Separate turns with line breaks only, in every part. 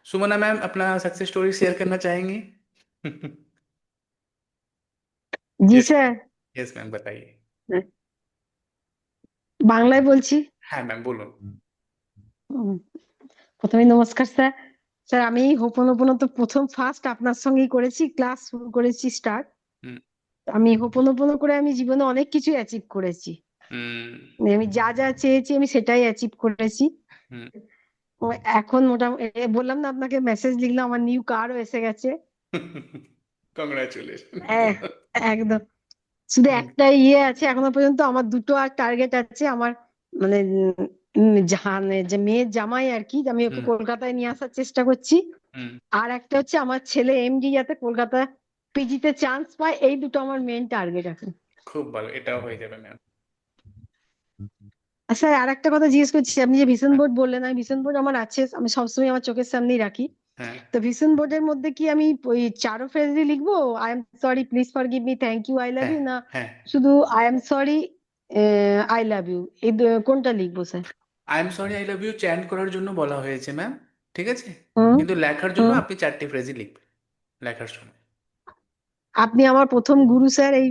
Sumana ma'am अपना success story share करना चाहेंगी?
জি
यस।
স্যার।
यस मैम, बताइए।
বাংলায় বলছি।
हाँ मैम, बोलो।
উম, প্রথমে নমস্কার স্যার। স্যার আমি হোপোনোপোনো তো প্রথম ফার্স্ট আপনার সঙ্গেই করেছি, ক্লাস শুরু করেছি স্টার্ট।
हम्म।
আমি হোপোনোপোনো করে আমি জীবনে অনেক কিছু অ্যাচিভ করেছি।
हम्म।
মানে আমি যা যা চেয়েছি আমি সেটাই অ্যাচিভ করেছি।
हम्म।
ও এখন মোটামুটি বললাম না আপনাকে, মেসেজ লিখলাম, আমার নিউ কারও এসে গেছে।
কংগ্রাচুলেশন।
হ্যাঁ, একদম। শুধু একটা ইয়ে আছে এখনো পর্যন্ত, আমার দুটো আর টার্গেট আছে আমার। মানে জাহানে যে মেয়ের জামাই আর কি, আমি ওকে
হুম।
কলকাতায় নিয়ে আসার চেষ্টা করছি।
হুম।
আর একটা হচ্ছে আমার ছেলে এমডি যাতে কলকাতা পিজিতে চান্স পায়, এই দুটো আমার মেন টার্গেট এখন।
খুব ভালো, এটাও হয়ে যাবে ম্যাম।
আচ্ছা, আর একটা কথা জিজ্ঞেস করছি, আপনি যে ভিশন বোর্ড বললেন, আমি ভিশন বোর্ড আমার আছে, আমি সবসময় আমার চোখের সামনেই রাখি।
হ্যাঁ।
তো ভিশন বোর্ডের মধ্যে কি আমি ওই চারো ফ্রেজই লিখবো, I am sorry, please forgive me, thank you, I love
হ্যাঁ।
ইউ, না
হ্যাঁ।
শুধু I am sorry, I love you, কোনটা লিখবো sir?
I am sorry I love you chant করার জন্য বলা হয়েছে ম্যাম, ঠিক আছে।
হুম।
কিন্তু লেখার জন্য
হুম।
আপনি চারটে ফ্রেজই লিখবেন লেখার সময়।
আপনি আমার প্রথম গুরু স্যার এই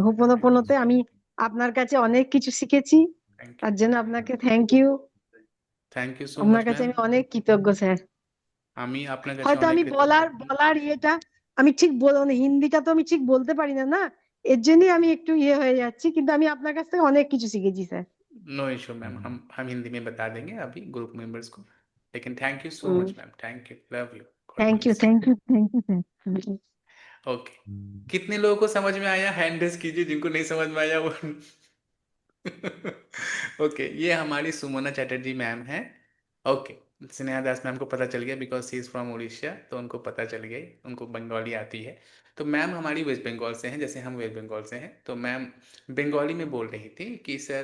হোপোনোপোনোতে। আমি আপনার কাছে অনেক কিছু শিখেছি,
থ্যাংক ইউ।
তার জন্য আপনাকে thank you.
Thank you so
আপনার
মাচ
কাছে
ম্যাম।
আমি অনেক কৃতজ্ঞ স্যার।
আমি আপনার কাছে
হয়তো
অনেক
আমি
কৃতজ্ঞ।
বলার বলার ইয়েটা আমি ঠিক মানে হিন্দিটা তো আমি ঠিক বলতে পারি না, না, এর জন্যই আমি একটু ইয়ে হয়ে যাচ্ছি, কিন্তু আমি আপনার काछ থেকে অনেক কিছু শিখেছি স্যার।
नो इशू मैम, हम हिंदी में बता देंगे अभी ग्रुप मेंबर्स को। लेकिन थैंक यू सो
হুম।
Much ma'am, thank you, love you, god
thank you,
bless.
Thank you, thank you sir.
Okay. कितने लोगों को समझ में आया? हैंड रेस कीजिए जिनको नहीं समझ में आया वो। ओके, ये हमारी सुमना चैटर्जी मैम है। ओके। स्नेहा दास मैम को पता चल गया because she is from Orissa, तो उनको पता चल गई, उनको बंगाली आती है। तो मैम हमारी वेस्ट बंगाल से हैं, जैसे हम वेस्ट बंगाल से हैं, तो मैम बंगाली में बोल रही थी कि सर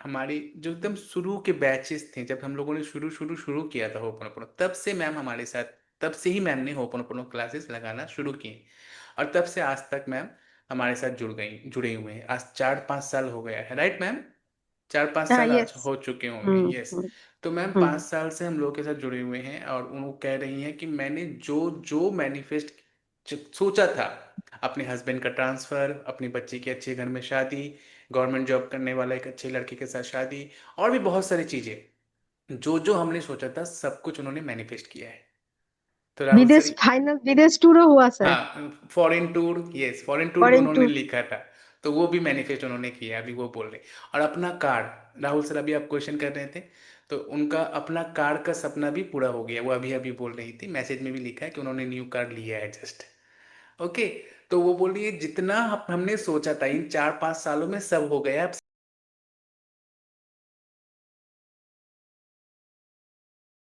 हमारी जो एकदम शुरू के बैचेस थे, जब हम लोगों ने शुरू शुरू शुरू किया था होपनोपोनो, तब से मैम हमारे साथ, तब से ही मैम ने होपनोपोनो क्लासेस लगाना शुरू की। और तब से आज तक मैम हमारे साथ जुड़े हुए हैं। आज 4-5 साल हो गया है, राइट मैम? 4-5 साल आज
ইয়েস।
हो चुके होंगे,
হুম।
यस।
হুম।
तो मैम
হুম।
5 साल से हम लोग के साथ जुड़े हुए हैं, और वो कह रही हैं कि मैंने जो जो मैनिफेस्ट सोचा था, अपने हस्बैंड का ट्रांसफ़र, अपनी बच्ची की अच्छे घर में शादी, गवर्नमेंट जॉब करने वाला एक अच्छे लड़के के साथ शादी, और भी बहुत सारी चीज़ें, जो जो हमने सोचा था सब कुछ उन्होंने मैनिफेस्ट किया है। तो राहुल
বিদেশ
सर,
फाइनल विदेश टूरও हुआ सर।
हाँ foreign tour, yes foreign tour भी
फॉरेन
उन्होंने
टूर।
लिखा था। तो वो भी मैनिफेस्ट उन्होंने किया, अभी वो बोल रहे। और अपना कार्ड, राहुल सर अभी आप क्वेश्चन कर रहे थे, तो उनका अपना कार्ड का सपना भी पूरा हो गया, वो अभी अभी बोल रही थी, मैसेज में भी लिखा है कि उन्होंने न्यू कार्ड लिया है जस्ट। ओके। तो वो बोल रही है जितना हमने सोचा था इन 4-5 सालों में सब हो गया, अब